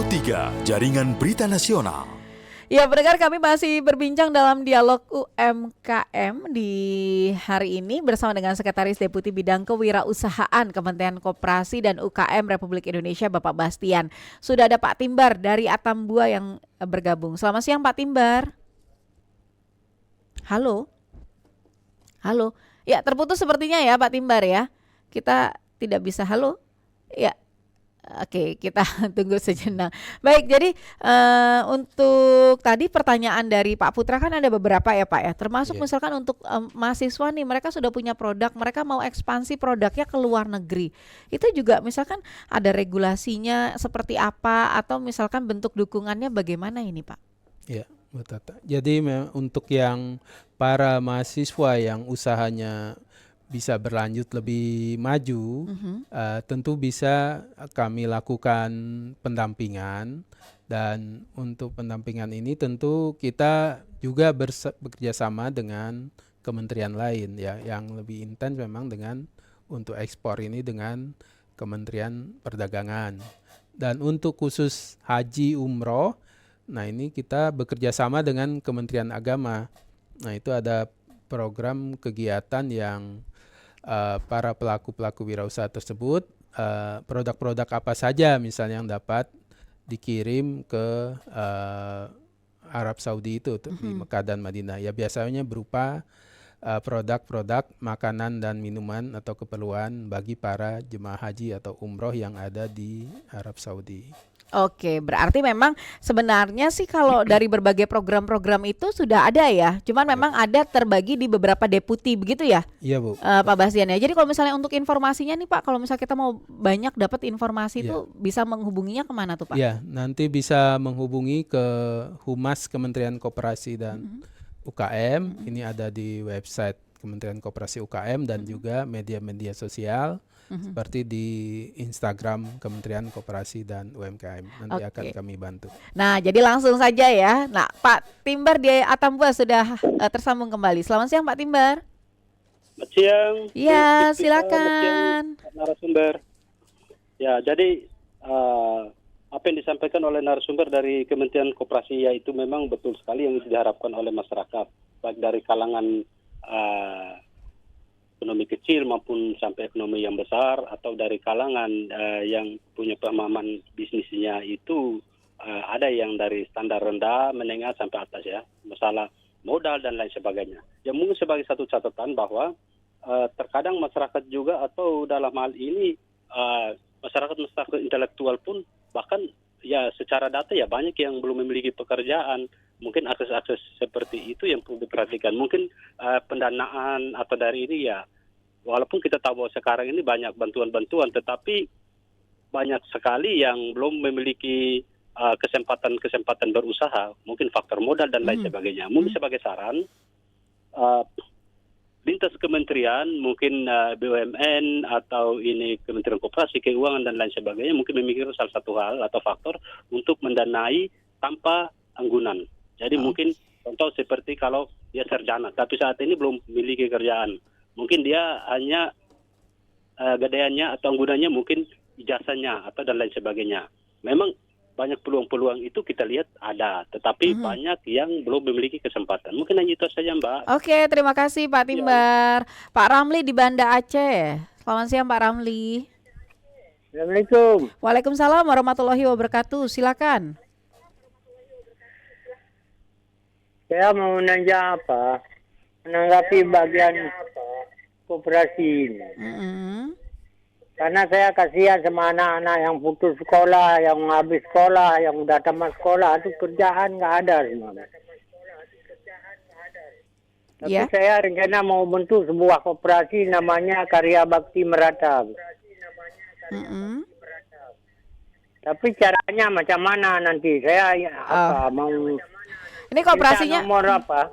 103 Jaringan Berita Nasional. Ya, pendengar, kami masih berbincang dalam dialog UMKM di hari ini bersama dengan Sekretaris Deputi Bidang Kewirausahaan Kementerian Koperasi dan UKM Republik Indonesia, Bapak Bastian. Sudah ada Pak Timbar dari Atambua yang bergabung. Selamat siang, Pak Timbar. Halo. Halo. Ya, terputus sepertinya ya, Pak Timbar ya. Kita tidak bisa. Halo. Ya. Oke, kita tunggu sejenak. Baik, jadi untuk tadi pertanyaan dari Pak Putra kan ada beberapa ya Pak ya. Termasuk misalkan untuk mahasiswa nih, mereka sudah punya produk, mereka mau ekspansi produknya ke luar negeri. Itu juga misalkan ada regulasinya seperti apa, atau misalkan bentuk dukungannya bagaimana ini Pak? Ya, betul. Jadi untuk yang para mahasiswa yang usahanya bisa berlanjut lebih maju, tentu bisa kami lakukan pendampingan, dan untuk pendampingan ini tentu kita juga bekerja sama dengan kementerian lain ya, yang lebih intens memang dengan untuk ekspor ini dengan Kementerian Perdagangan. Dan untuk khusus haji umroh, nah ini kita bekerja sama dengan Kementerian Agama. Nah itu ada program kegiatan yang para pelaku-pelaku wirausaha tersebut, produk-produk apa saja misalnya yang dapat dikirim ke Arab Saudi itu di Mekah dan Madinah. Ya biasanya berupa produk-produk makanan dan minuman atau keperluan bagi para jemaah haji atau umroh yang ada di Arab Saudi. Oke, berarti memang sebenarnya sih kalau dari berbagai program-program itu sudah ada ya, cuman memang ada terbagi di beberapa deputi begitu ya? Iya Bu. Pak Bastian ya. Jadi kalau misalnya untuk informasinya nih Pak, kalau misalnya kita mau banyak dapat informasi itu bisa menghubunginya kemana tuh Pak? Iya, nanti bisa menghubungi ke Humas Kementerian Koperasi dan UKM. Ini ada di website Kementerian Koperasi UKM dan juga media-media sosial. Seperti di Instagram Kementerian Koperasi dan UMKM. Nanti akan kami bantu. Nah, jadi langsung saja ya. Nah, Pak Timbar di Atambua sudah tersambung kembali. Selamat siang Pak Timbar. Selamat siang. Ya, silakan. Narasumber. Ya, jadi apa yang disampaikan oleh narasumber dari Kementerian Koperasi itu memang betul sekali yang diharapkan oleh masyarakat, baik dari kalangan ekonomi kecil maupun sampai ekonomi yang besar, atau dari kalangan yang punya pemahaman bisnisnya itu ada yang dari standar rendah, menengah sampai atas ya, masalah modal dan lain sebagainya. Ya mungkin sebagai satu catatan bahwa terkadang masyarakat juga, atau dalam hal ini masyarakat intelektual pun, bahkan ya secara data ya banyak yang belum memiliki pekerjaan. Mungkin akses-akses seperti itu yang perlu diperhatikan. Mungkin pendanaan atau dari ini ya, walaupun kita tahu bahwa sekarang ini banyak bantuan-bantuan, tetapi banyak sekali yang belum memiliki kesempatan berusaha. Mungkin faktor modal dan lain sebagainya. Mungkin sebagai saran, lintas kementerian, mungkin BUMN atau ini Kementerian Koperasi, Keuangan dan lain sebagainya, mungkin memikirkan salah satu hal atau faktor untuk mendanai tanpa anggunan. Jadi mungkin contoh seperti kalau dia sarjana, tapi saat ini belum memiliki kerjaan. Mungkin dia hanya gadaiannya atau anggunannya mungkin ijazahnya atau dan lain sebagainya. Memang banyak peluang-peluang itu kita lihat ada, tetapi banyak yang belum memiliki kesempatan. Mungkin hanya itu saja Mbak. Oke, terima kasih Pak Timbar. Ya. Pak Ramli di Banda Aceh. Selamat siang Pak Ramli. Assalamualaikum. Waalaikumsalam warahmatullahi wabarakatuh. Silakan. Saya mau nanya menanggapi bagian koperasi ini. Karena saya kasihan sama anak-anak yang putus sekolah, yang habis sekolah, yang udah tamat sekolah, itu kerjaan nggak ada semuanya. Tapi saya rencana mau bentuk sebuah koperasi namanya Karya Bakti Merata. Tapi caranya macam mana nanti? Saya mau... Ini kooperasinya nomor apa?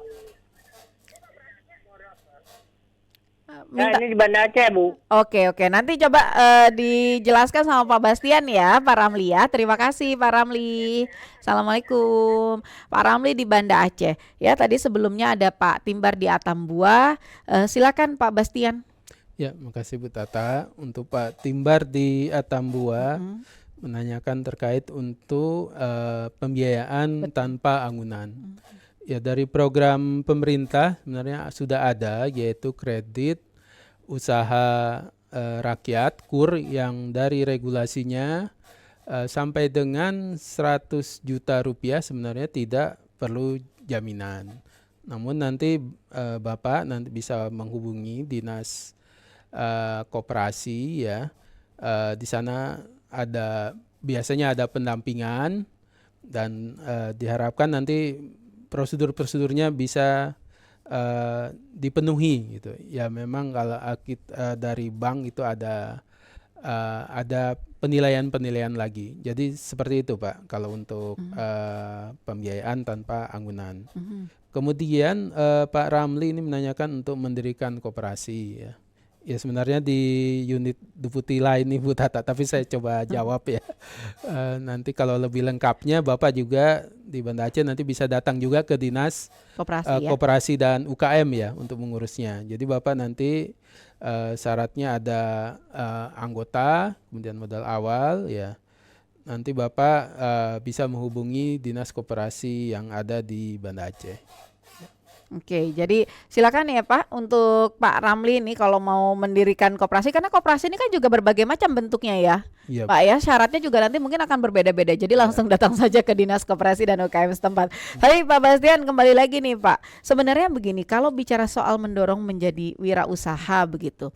Ini di Banda Aceh, Bu. Oke. Nanti coba dijelaskan sama Pak Bastian ya, Pak Ramli ya. Terima kasih Pak Ramli. Assalamualaikum. Pak Ramli di Banda Aceh. Ya, tadi sebelumnya ada Pak Timbar di Atambua. Silakan Pak Bastian. Ya, makasih Bu Tata. Untuk Pak Timbar di Atambua, menanyakan terkait untuk pembiayaan tanpa anggunan. Ya, dari program pemerintah sebenarnya sudah ada, yaitu kredit usaha rakyat KUR yang dari regulasinya sampai dengan 100 juta rupiah sebenarnya tidak perlu jaminan. Namun nanti Bapak nanti bisa menghubungi dinas koperasi ya. Di sana biasanya ada pendampingan dan diharapkan nanti prosedur-prosedurnya bisa dipenuhi gitu. Ya memang kalau dari bank itu ada penilaian-penilaian lagi. Jadi seperti itu Pak kalau untuk pembiayaan tanpa anggunan. Kemudian Pak Ramli ini menanyakan untuk mendirikan koperasi ya. Ya sebenarnya di unit Deputi lain nih Bu Tata, tapi saya coba jawab ya. Nanti kalau lebih lengkapnya Bapak juga di Banda Aceh nanti bisa datang juga ke Dinas Koperasi dan UKM ya untuk mengurusnya. Jadi Bapak nanti syaratnya ada anggota, kemudian modal awal ya. Nanti Bapak bisa menghubungi Dinas Koperasi yang ada di Banda Aceh. Oke, jadi silakan ya Pak untuk Pak Ramli nih kalau mau mendirikan koperasi, karena koperasi ini kan juga berbagai macam bentuknya ya, Iya, Pak ya. Syaratnya juga nanti mungkin akan berbeda-beda. Jadi langsung datang saja ke Dinas Koperasi dan UKM setempat. Tapi Pak Bastian kembali lagi nih Pak. Sebenarnya begini, kalau bicara soal mendorong menjadi wirausaha begitu,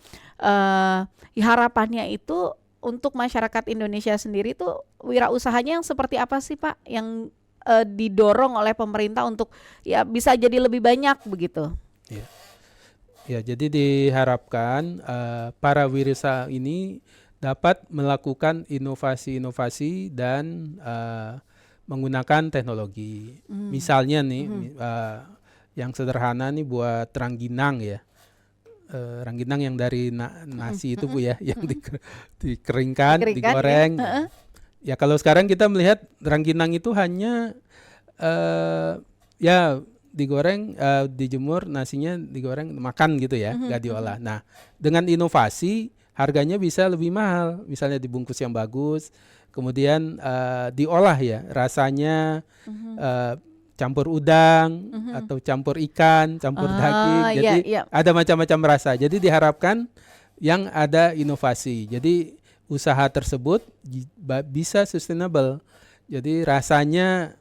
harapannya itu untuk masyarakat Indonesia sendiri tuh wirausahanya yang seperti apa sih Pak? Yang didorong oleh pemerintah untuk ya bisa jadi lebih banyak begitu. Ya, jadi diharapkan para wirausaha ini dapat melakukan inovasi-inovasi dan menggunakan teknologi. Misalnya nih, yang sederhana nih buat rangginang ya. Rangginang yang dari nasi itu Bu ya, yang dikeringkan, digoreng. Ya kalau sekarang kita melihat rangginang itu hanya ya digoreng, dijemur, nasinya digoreng, makan gitu ya, nggak diolah. Nah dengan inovasi harganya bisa lebih mahal, misalnya dibungkus yang bagus, kemudian diolah ya, rasanya campur udang atau campur ikan, campur daging, jadi ada macam-macam rasa. Jadi diharapkan yang ada inovasi. Jadi usaha tersebut bisa sustainable. Jadi rasanya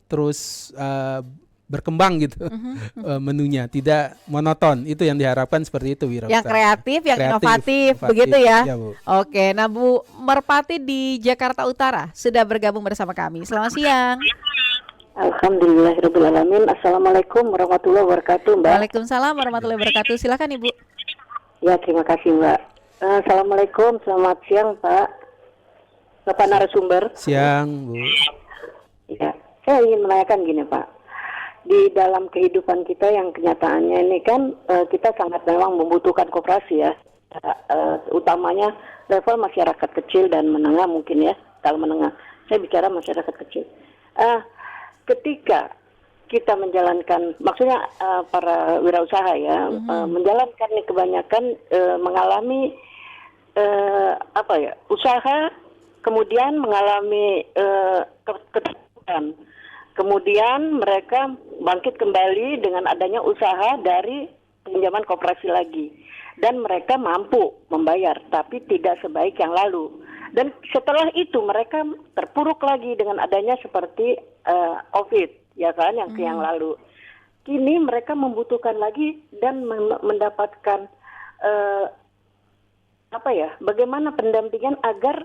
terus berkembang gitu menunya, tidak monoton. Itu yang diharapkan seperti itu wirausaha. Yang kreatif, yang inovatif, begitu ya. Ya, Bu. Oke, nah Bu Merpati di Jakarta Utara sudah bergabung bersama kami. Selamat siang. Alhamdulillahirrahmanirrahim. Assalamualaikum warahmatullahi wabarakatuh, Mbak. Waalaikumsalam warahmatullahi wabarakatuh. Silakan Ibu. Ya, terima kasih, Mbak. Assalamualaikum, selamat siang Pak Bapak narasumber. Siang Bu. Ya, saya ingin menanyakan gini Pak. Di dalam kehidupan kita yang kenyataannya ini kan kita sangat memang membutuhkan koperasi ya. Utamanya level masyarakat kecil dan menengah mungkin ya. Kalau menengah, saya bicara masyarakat kecil. Ketika kita menjalankan, maksudnya para wirausaha ya, menjalankan ini kebanyakan mengalami usaha, kemudian mengalami ketakutan, kemudian mereka bangkit kembali dengan adanya usaha dari pinjaman koperasi lagi, dan mereka mampu membayar, tapi tidak sebaik yang lalu. Dan setelah itu mereka terpuruk lagi dengan adanya seperti COVID, ya kan, yang lalu. Kini mereka membutuhkan lagi dan mendapatkan bagaimana pendampingan agar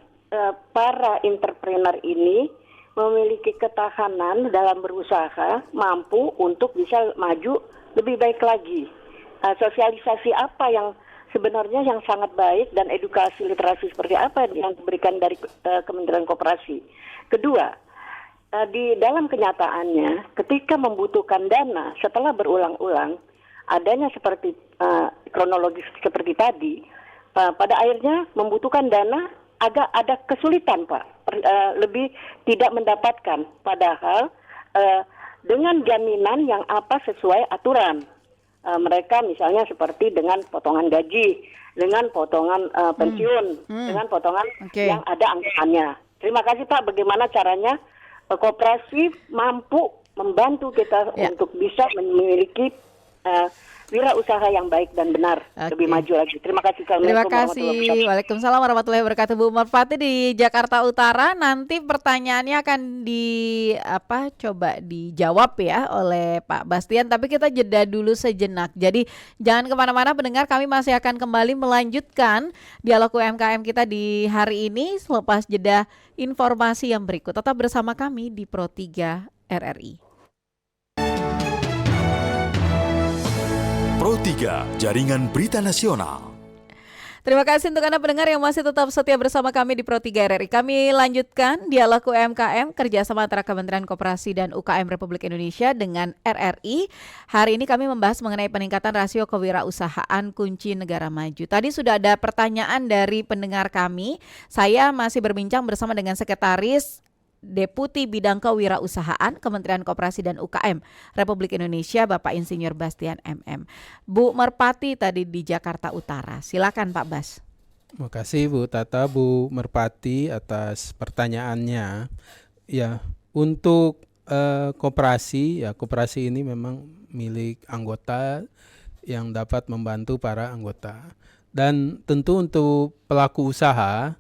para entrepreneur ini memiliki ketahanan dalam berusaha, mampu untuk bisa maju lebih baik lagi. Sosialisasi apa yang sebenarnya yang sangat baik dan edukasi literasi seperti apa yang diberikan dari Kementerian Koperasi. Kedua, di dalam kenyataannya ketika membutuhkan dana setelah berulang-ulang adanya seperti kronologis seperti tadi, pada akhirnya membutuhkan dana agak ada kesulitan Pak, lebih tidak mendapatkan, padahal dengan jaminan yang apa sesuai aturan. mereka misalnya seperti dengan potongan gaji, dengan potongan pensiun, dengan potongan yang ada anggarannya. Terima kasih Pak. Bagaimana caranya koperasi mampu membantu kita untuk bisa memiliki wirausaha yang baik dan benar, lebih maju lagi. Terima kasih. Terima kasih. Waalaikumsalam warahmatullahi wabarakatuh. Bu Merpati di Jakarta Utara. Nanti pertanyaannya akan coba dijawab ya oleh Pak Bastian. Tapi kita jeda dulu sejenak. Jadi jangan kemana-mana pendengar. Kami masih akan kembali melanjutkan dialog UMKM kita di hari ini selepas jeda informasi yang berikut. Tetap bersama kami di Pro 3 RRI. Pro 3, Jaringan Berita Nasional. Terima kasih untuk Anda pendengar yang masih tetap setia bersama kami di Pro 3 RRI. Kami lanjutkan dialog UMKM kerjasama antara Kementerian Koperasi dan UKM Republik Indonesia dengan RRI. Hari ini kami membahas mengenai peningkatan rasio kewirausahaan kunci negara maju. Tadi sudah ada pertanyaan dari pendengar kami. Saya masih berbincang bersama dengan Sekretaris Deputi Bidang Kewirausahaan Kementerian Koperasi dan UKM Republik Indonesia Bapak Insinyur Bastian MM. Bu Merpati tadi di Jakarta Utara. Silakan Pak Bas. Terima kasih Bu Tata, Bu Merpati atas pertanyaannya. Ya, untuk koperasi ini memang milik anggota yang dapat membantu para anggota. Dan tentu untuk pelaku usaha,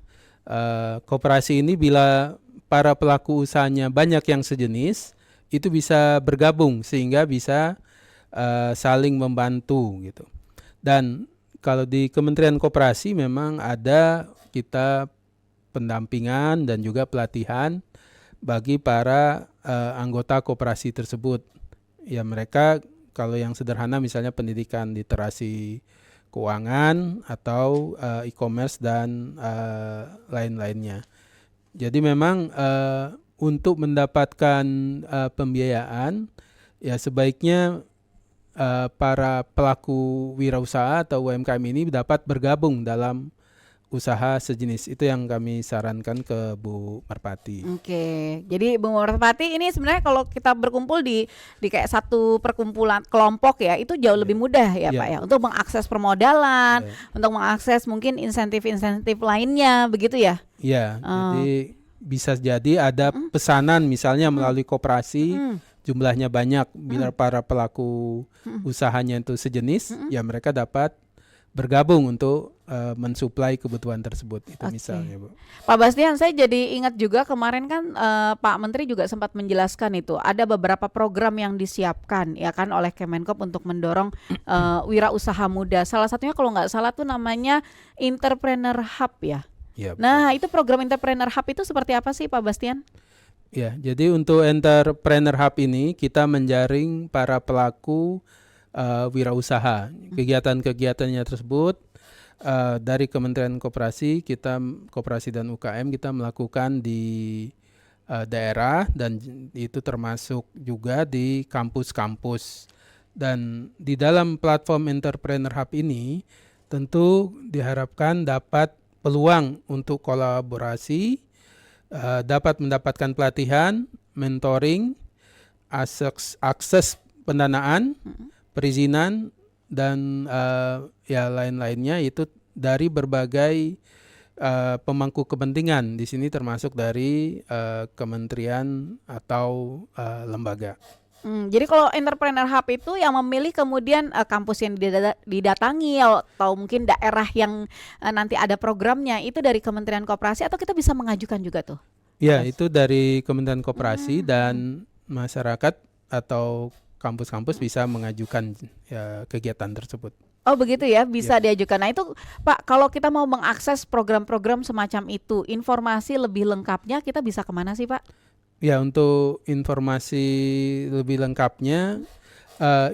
koperasi ini bila para pelaku usahanya banyak yang sejenis, itu bisa bergabung sehingga bisa saling membantu gitu. Dan kalau di Kementerian Koperasi memang ada kita pendampingan dan juga pelatihan bagi para anggota koperasi tersebut. Ya mereka kalau yang sederhana misalnya pendidikan literasi keuangan atau e-commerce dan lain-lainnya. Jadi memang untuk mendapatkan pembiayaan ya sebaiknya para pelaku wirausaha atau UMKM ini dapat bergabung dalam usaha sejenis. Itu yang kami sarankan ke Bu Merpati. Oke, jadi Bu Merpati ini sebenarnya kalau kita berkumpul di kayak satu perkumpulan kelompok ya, itu jauh lebih mudah ya Pak ya, untuk mengakses permodalan, untuk mengakses mungkin insentif-insentif lainnya, begitu ya? Iya, jadi bisa jadi ada pesanan misalnya melalui koperasi, jumlahnya banyak, bila para pelaku usahanya itu sejenis, ya mereka dapat bergabung untuk mensuplai kebutuhan tersebut. Itu misalnya Bu. Pak Bastian, saya jadi ingat juga kemarin kan Pak Menteri juga sempat menjelaskan itu ada beberapa program yang disiapkan ya kan oleh Kemenkop untuk mendorong wirausaha muda. Salah satunya kalau nggak salah tuh namanya Entrepreneur Hub ya. Ya, nah itu program Entrepreneur Hub itu seperti apa sih Pak Bastian? Ya, jadi untuk Entrepreneur Hub ini kita menjaring para pelaku wirausaha. Kegiatan-kegiatannya tersebut dari Kementerian Koperasi, Koperasi dan UKM kita melakukan di daerah dan itu termasuk juga di kampus-kampus. Dan di dalam platform Entrepreneur Hub ini tentu diharapkan dapat peluang untuk kolaborasi, dapat mendapatkan pelatihan, mentoring, akses pendanaan, perizinan, dan ya lain-lainnya itu dari berbagai pemangku kepentingan. Di sini termasuk dari kementerian atau lembaga. Jadi kalau Entrepreneur Hub itu yang memilih kemudian kampus yang didatangi atau mungkin daerah yang nanti ada programnya itu dari Kementerian Koperasi atau kita bisa mengajukan juga tuh? Ya, itu dari Kementerian Koperasi dan masyarakat atau kampus-kampus bisa mengajukan ya, kegiatan tersebut. Oh begitu ya, bisa diajukan. Nah itu Pak, kalau kita mau mengakses program-program semacam itu, informasi lebih lengkapnya kita bisa kemana sih Pak? Ya, untuk informasi lebih lengkapnya,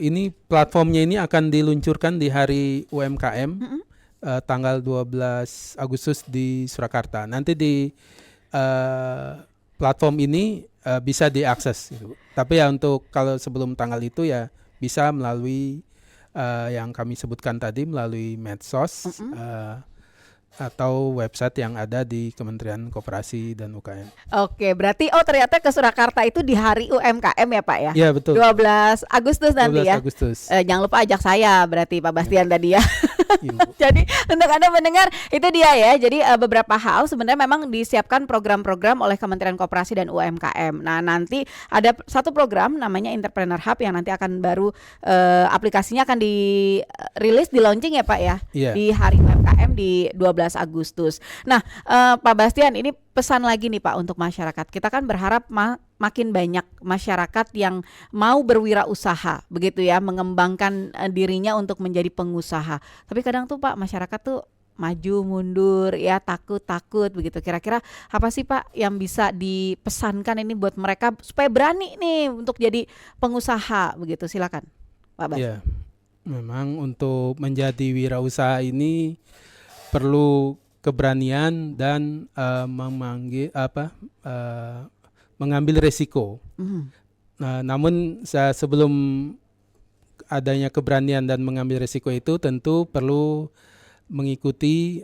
ini platformnya ini akan diluncurkan di hari UMKM tanggal 12 Agustus di Surakarta. Nanti di platform ini bisa diakses. Tapi ya untuk kalau sebelum tanggal itu ya bisa melalui yang kami sebutkan tadi melalui medsos. atau website yang ada di Kementerian Koperasi dan UKM. Oke, berarti ternyata ke Surakarta itu di hari UMKM ya Pak ya? Iya betul. 12 Agustus nanti 12 ya. Agustus. Jangan lupa ajak saya berarti Pak Bastian tadi ya. Iya, Bu. Jadi untuk Anda mendengar itu dia ya. Jadi beberapa hal sebenarnya memang disiapkan program-program oleh Kementerian Koperasi dan UMKM. Nah, nanti ada satu program namanya Entrepreneur Hub yang nanti akan baru aplikasinya akan dirilis, di launching ya Pak ya. Iya. Di hari UMKM di 12 Agustus. Nah, Pak Bastian, ini pesan lagi nih Pak untuk masyarakat. Kita kan berharap makin banyak masyarakat yang mau berwirausaha, begitu ya, mengembangkan dirinya untuk menjadi pengusaha. Tapi kadang tuh Pak, masyarakat tuh maju mundur ya, takut begitu. Kira-kira apa sih Pak yang bisa dipesankan ini buat mereka supaya berani nih untuk jadi pengusaha begitu? Silakan Pak Bastian. Ya, memang untuk menjadi wirausaha ini perlu keberanian dan mengambil resiko. Nah, namun sebelum adanya keberanian dan mengambil resiko itu tentu perlu mengikuti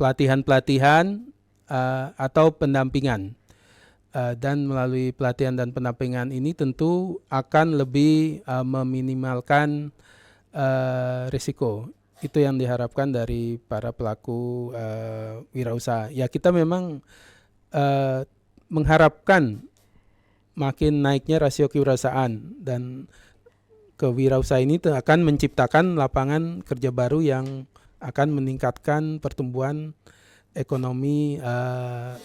pelatihan-pelatihan atau pendampingan. Dan melalui pelatihan dan pendampingan ini tentu akan lebih meminimalkan risiko. Itu yang diharapkan dari para pelaku wirausaha. Ya, kita memang mengharapkan makin naiknya rasio kewirausahaan, dan kewirausahaan ini akan menciptakan lapangan kerja baru yang akan meningkatkan pertumbuhan ekonomi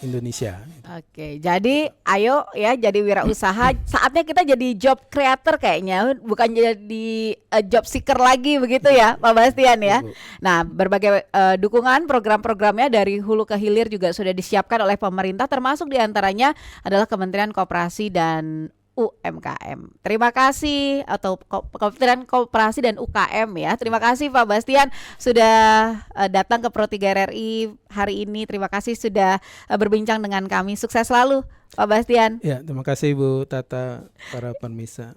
Indonesia. Oke, jadi ayo ya jadi wirausaha. Saatnya kita jadi job creator kayaknya, bukan jadi job seeker lagi begitu ya Pak Bastian ya. Nah, berbagai dukungan program-programnya dari hulu ke hilir juga sudah disiapkan oleh pemerintah, termasuk diantaranya adalah Kementerian Koperasi dan UMKM. Terima kasih, atau Kementerian Koperasi dan UKM ya. Terima kasih Pak Bastian sudah datang ke Pro 3 RRI hari ini. Terima kasih sudah berbincang dengan kami. Sukses selalu Pak Bastian. Ya, terima kasih Bu Tata, para pemirsa.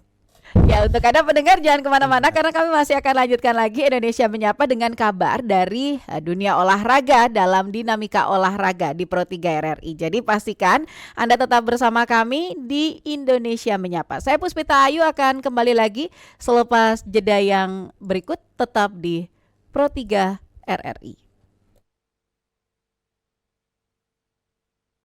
Ya, untuk Anda pendengar jangan kemana-mana karena kami masih akan lanjutkan lagi Indonesia Menyapa dengan kabar dari dunia olahraga dalam Dinamika Olahraga di Pro 3 RRI. Jadi pastikan Anda tetap bersama kami di Indonesia Menyapa. Saya Puspita Ayu akan kembali lagi selepas jeda yang berikut, tetap di Pro 3 RRI.